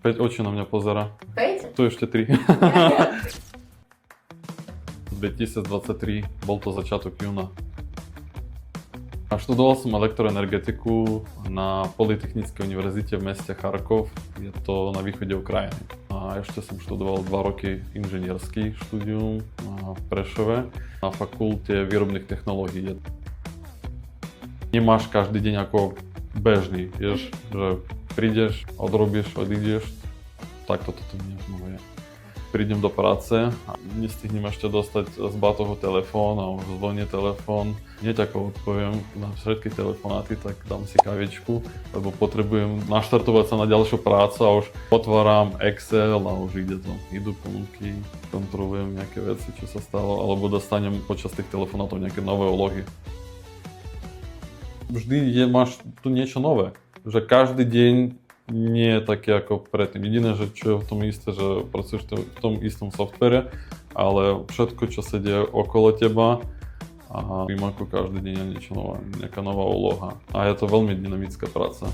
5 očí na mňa pozera. 5? Tu ešte 3. 2023, bol to začiatok júna. A študoval som elektroenergetiku na Polytechnickej univerzite v meste Charkov, je to na východe Ukrajiny. A ešte som študoval 2 roky inžinierský štúdium v Prešove na fakulte výrobných technológií. Nemáš každý deň ako bežný, vieš, že prídeš, odrobíš, odídeš, tak toto tu nie je. Prídem do práce a nestihnem ešte dostať z batohu telefón a už zvoní telefón. Hneď ako odpoviem na všetky telefonáty, tak dám si kavičku, lebo potrebujem naštartovať sa na ďalšiu prácu a už otváram Excel a už ide to. Idú ponuky, kontrolujem nejaké veci, čo sa stalo, alebo dostanem počas tých telefonátov nejaké nové úlohy. Vždy máš tu niečo nové, že každý deň nie je také ako predtým. Jediné, že čo je v tom isté, že pracuješ v tom istom softvere, ale všetko, čo sa deje okolo teba, a vím ako každý deň je niečo nové, nejaká nová úloha. A je to veľmi dynamická práca.